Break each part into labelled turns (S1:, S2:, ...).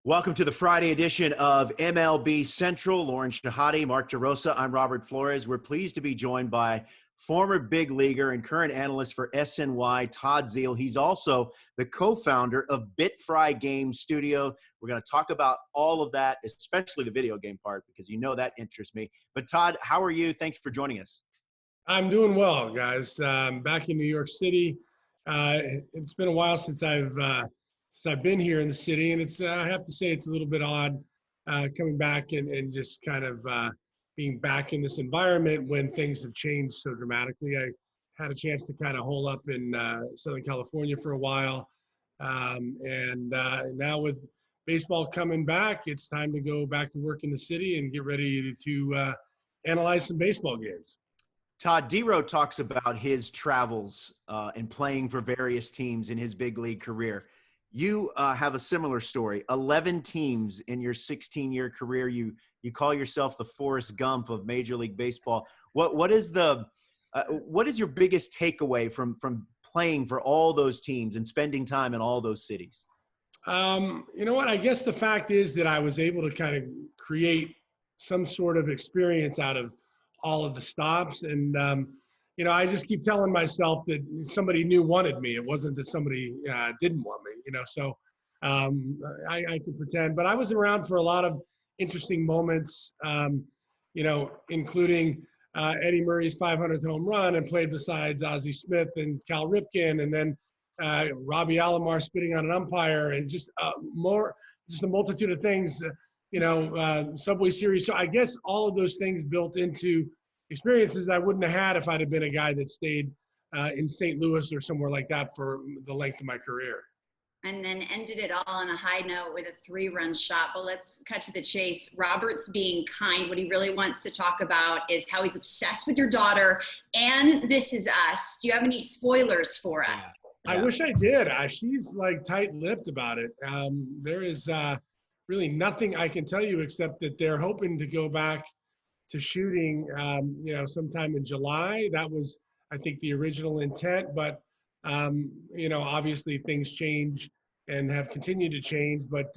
S1: Welcome to the Friday edition of MLB Central. Lauren Shahadi, Mark DeRosa. I'm Robert Flores. We're pleased to be joined by former big leaguer and current analyst for SNY, Todd Zeile. He's also the co-founder of BitFry Game Studio. We're going to talk about all of that, especially the video game part, because you know that interests me. But Todd, how are you? Thanks for joining us.
S2: I'm doing well, guys. Back in New York City. It's been a while since I've been here in the city, and I have to say it's a little bit odd coming back and just kind of being back in this environment when things have changed so dramatically. I had a chance to kind of hole up in Southern California for a while, and now with baseball coming back, it's time to go back to work in the city and get ready to analyze some baseball games.
S1: Todd, D-Row talks about his travels and playing for various teams in his big league career. You have a similar story. 11 teams in your 16-year career. You call yourself the Forrest Gump of Major League Baseball. What is your biggest takeaway from playing for all those teams and spending time in all those cities?
S2: You know what? I guess the fact is that I was able to kind of create some sort of experience out of all of the stops. And, I just keep telling myself that somebody new wanted me. It wasn't that somebody didn't want me, so I can pretend. But I was around for a lot of interesting moments, including Eddie Murray's 500th home run, and played besides Ozzie Smith and Cal Ripken, and then Robbie Alomar spitting on an umpire, and just a multitude of things, Subway Series. So I guess all of those things built into experiences I wouldn't have had if I'd have been a guy that stayed in St. Louis or somewhere like that for the length of my career.
S3: And then ended it all on a high note with a 3-run shot. But let's cut to the chase. Robert's being kind. What he really wants to talk about is how he's obsessed with your daughter and This Is Us. Do you have any spoilers for us?
S2: Yeah. I wish I did. She's like tight-lipped about it. There is really nothing I can tell you except that they're hoping to go back to shooting, sometime in July. That was, I think, the original intent. But, obviously things change and have continued to change. But,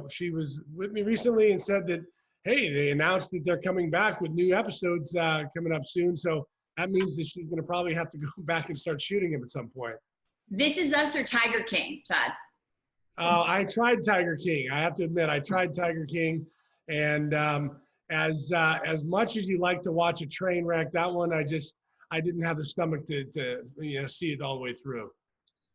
S2: she was with me recently and said that, hey, they announced that they're coming back with new episodes coming up soon. So that means that she's going to probably have to go back and start shooting them at some point.
S3: This Is Us or Tiger King, Todd?
S2: I tried Tiger King. I have to admit, I tried Tiger King. And as much as you like to watch a train wreck, that one, I didn't have the stomach to see it all the way through.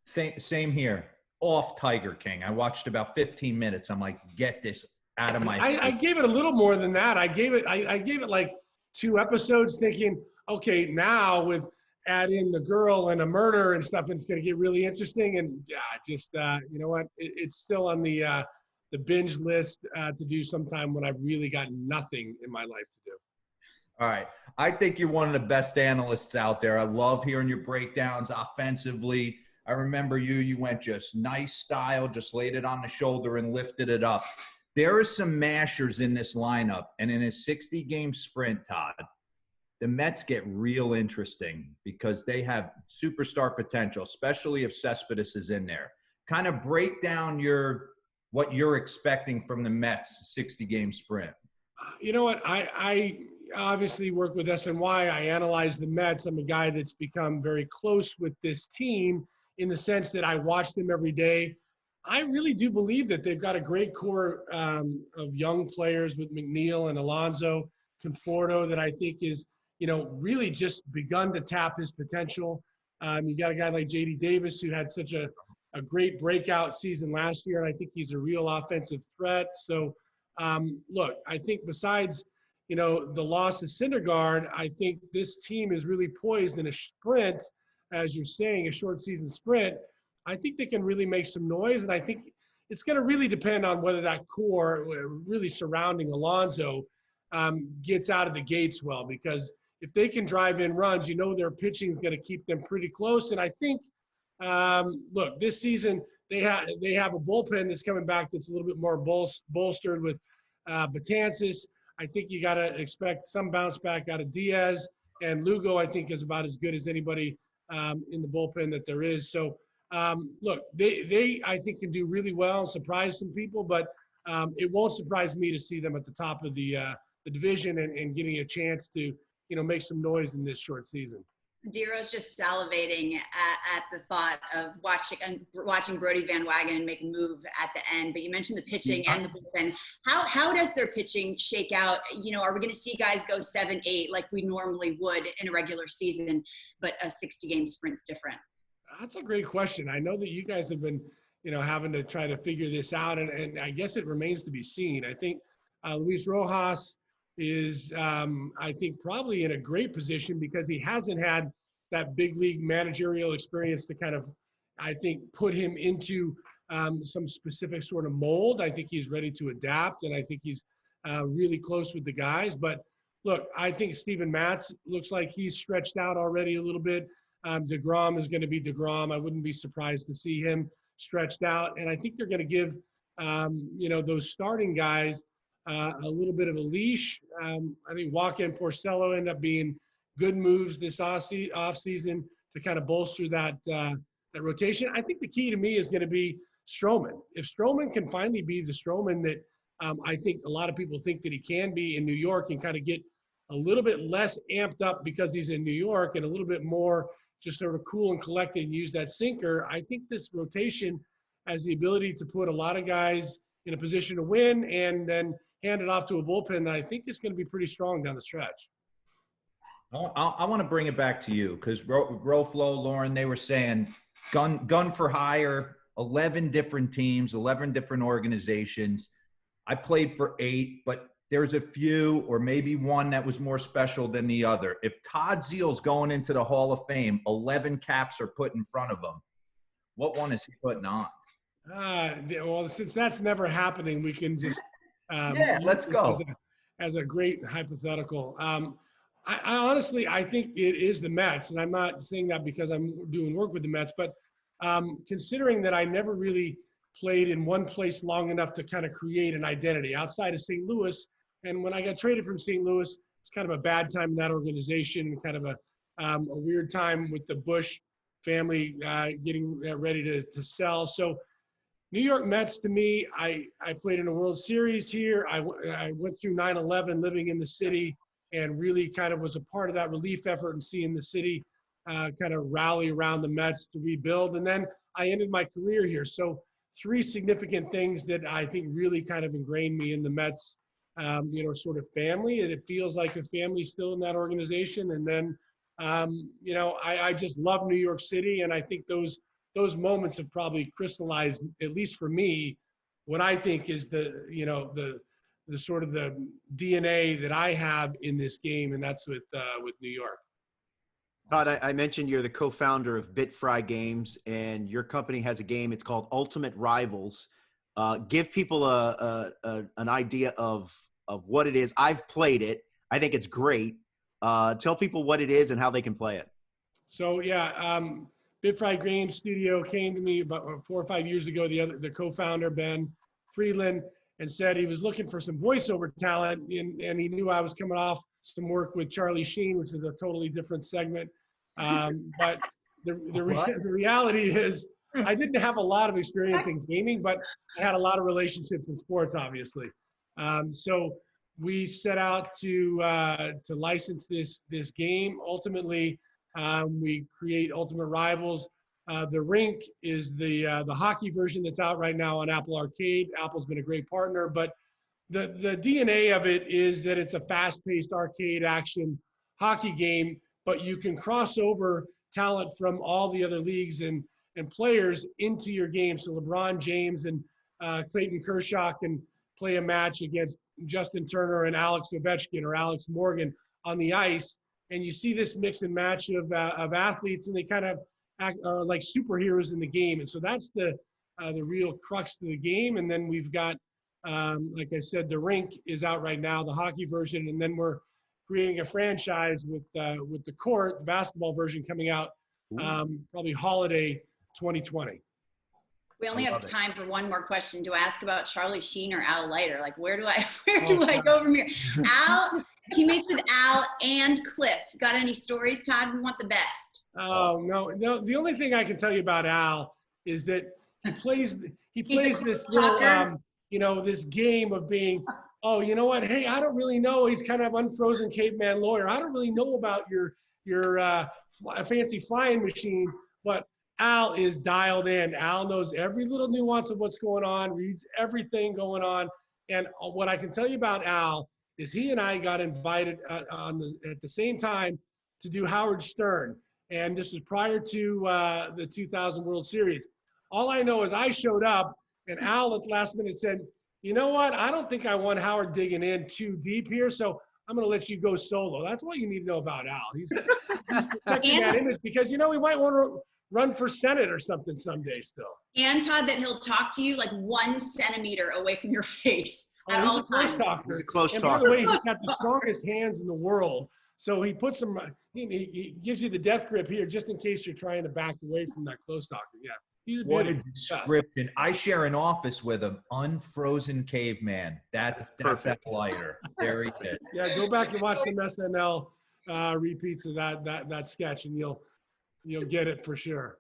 S4: Same here. Off Tiger King. I watched about 15 minutes. I'm like, get this out of my face.
S2: I gave it a little more than that. I gave it like 2 episodes thinking, okay, now with add in the girl and a murder and stuff, and it's going to get really interesting. And you know what? It's still on the binge list to do sometime when I've really got nothing in my life to do.
S4: All right. I think you're one of the best analysts out there. I love hearing your breakdowns offensively. I remember you went just nice style, just laid it on the shoulder and lifted it up. There are some mashers in this lineup, and in a 60-game sprint, Todd, the Mets get real interesting because they have superstar potential, especially if Cespedes is in there. Kind of break down what you're expecting from the Mets 60-game sprint.
S2: You know what? I obviously work with SNY. I analyze the Mets. I'm a guy that's become very close with this team in the sense that I watch them every day. I really do believe that they've got a great core of young players with McNeil and Alonso, Conforto, that I think is, really just begun to tap his potential. You got a guy like J.D. Davis who had such a great breakout season last year, and I think he's a real offensive threat. So, look, I think besides, the loss of Syndergaard, I think this team is really poised in a sprint, as you're saying, a short season sprint. I think they can really make some noise, and I think it's going to really depend on whether that core really surrounding Alonso gets out of the gates well, because if they can drive in runs, their pitching is going to keep them pretty close. And I think, look, this season they have a bullpen that's coming back that's a little bit more bolstered with Betances. I think you got to expect some bounce back out of Diaz, and Lugo I think is about as good as anybody in the bullpen that there is. So Look, they I think can do really well and surprise some people, but it won't surprise me to see them at the top of the division and getting a chance to, make some noise in this short season.
S3: Dero's just salivating at the thought of watching Brody Van Wagenen make a move at the end. But you mentioned the pitching and the bullpen. How does their pitching shake out? Are we going to see guys go 7-8 like we normally would in a regular season, but a 60-game sprint's different?
S2: That's a great question. I know that you guys have been, having to try to figure this out, and I guess it remains to be seen. I think Luis Rojas is, I think, probably in a great position because he hasn't had that big league managerial experience to kind of, I think, put him into some specific sort of mold. I think he's ready to adapt, and I think he's really close with the guys. But look, I think Steven Matz looks like he's stretched out already a little bit. DeGrom is going to be DeGrom. I wouldn't be surprised to see him stretched out. And I think they're going to give, those starting guys a little bit of a leash. I think Wacha and Porcello end up being good moves this offseason to kind of bolster that rotation. I think the key to me is going to be Stroman. If Stroman can finally be the Stroman that I think a lot of people think that he can be in New York and kind of get a little bit less amped up because he's in New York and a little bit more just sort of cool and collected and use that sinker, I think this rotation has the ability to put a lot of guys in a position to win and then hand it off to a bullpen that I think is going to be pretty strong down the stretch.
S4: I want to bring it back to you because Roflo, Lauren, they were saying gun for hire, 11 different teams, 11 different organizations. I played for 8, but there's a few or maybe one that was more special than the other. If Todd Zeile's going into the Hall of Fame, 11 caps are put in front of him. What one is he putting on?
S2: Well, since that's never happening, we can just
S4: let's go.
S2: As a great hypothetical. I honestly, I think it is the Mets, and I'm not saying that because I'm doing work with the Mets, but considering that I never really played in one place long enough to kind of create an identity outside of St. Louis. And when I got traded from St. Louis, it's kind of a bad time in that organization, kind of a weird time with the Bush family getting ready to sell. So New York Mets, to me, I played in a World Series here. I went through 9/11 living in the city and really kind of was a part of that relief effort and seeing the city kind of rally around the Mets to rebuild. And then I ended my career here. So 3 significant things that I think really kind of ingrained me in the Mets, sort of family. And it feels like a family still in that organization. And then, I just love New York City. And I think those moments have probably crystallized, at least for me, what I think is the sort of the DNA that I have in this game. And that's with New York.
S1: Todd, I mentioned you're the co-founder of BitFry Games, and your company has a game. It's called Ultimate Rivals. Give people an idea of what it is. I've played it. I think it's great. Tell people what it is and how they can play it.
S2: So BitFry Games Studio came to me about 4 or 5 years ago. The co-founder Ben Friedland and said he was looking for some voiceover talent, and he knew I was coming off some work with Charlie Sheen, which is a totally different segment. But the reality is I didn't have a lot of experience in gaming, but I had a lot of relationships in sports, obviously. So we set out to license this game. Ultimately, we create Ultimate Rivals. The Rink is the hockey version that's out right now on Apple Arcade. Apple's been a great partner, but the DNA of it is that it's a fast-paced arcade action hockey game, but you can cross over talent from all the other leagues and players into your game. So LeBron James and Clayton Kershaw can play a match against Justin Turner and Alex Ovechkin or Alex Morgan on the ice. And you see this mix and match of athletes, and they kind of are like superheroes in the game. And so that's the real crux of the game. And then we've got, like I said, the Rink is out right now, the hockey version. And then we're creating a franchise with the court, the basketball version coming out probably holiday 2020.
S3: We only have time for one more question. Do I ask about Charlie Sheen or Al Leiter? Like, where do I go from here? Al, teammates with Al and Cliff. Got any stories, Todd? We want the best.
S2: Oh, no. The only thing I can tell you about Al is that he plays this little, this game of being, oh, you know what? Hey, I don't really know. He's kind of unfrozen caveman lawyer. I don't really know about your fancy flying machines, but Al is dialed in. Al knows every little nuance of what's going on, reads everything going on. And what I can tell you about Al is he and I got invited at the same time to do Howard Stern. And this was prior to the 2000 World Series. All I know is I showed up and Al at the last minute said, you know what? I don't think I want Howard digging in too deep here. So I'm going to let you go solo. That's what you need to know about Al. He's protecting that image because, he might want to run for Senate or something someday still.
S3: And Todd, that he'll talk to you like 1 centimeter away from your face at all times.
S1: He's a close talker.
S2: By the way, he's got the strongest hands in the world. So he puts them, he gives you the death grip here just in case you're trying to back away from that close talker. Yeah. He's a
S4: what a description. I share an office with him. Unfrozen caveman. That's that lighter. Very good.
S2: Yeah, go back and watch some SNL repeats of that sketch, and you'll get it for sure.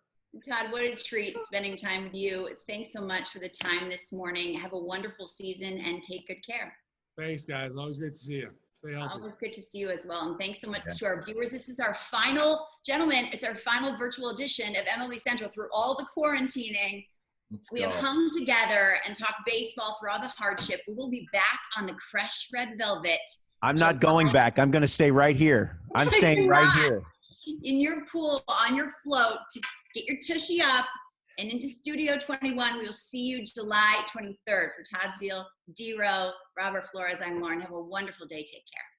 S3: Todd, what a treat spending time with you. Thanks so much for the time this morning. Have a wonderful season and take good care.
S2: Thanks, guys. Always great to see you. Stay healthy.
S3: Always good to see you as well. And thanks so much to our viewers. This is our final, gentlemen, it's our final virtual edition of MLB Central through all the quarantining. We have hung together and talked baseball through all the hardship. We will be back on the crushed red velvet.
S1: I'm not going back. I'm going to stay right here. I'm staying right here.
S3: In your pool, on your float, to get your tushy up and into Studio 21. We will see you July 23rd. For Todd Zeile, D-Row, Robert Flores, I'm Lauren. Have a wonderful day. Take care.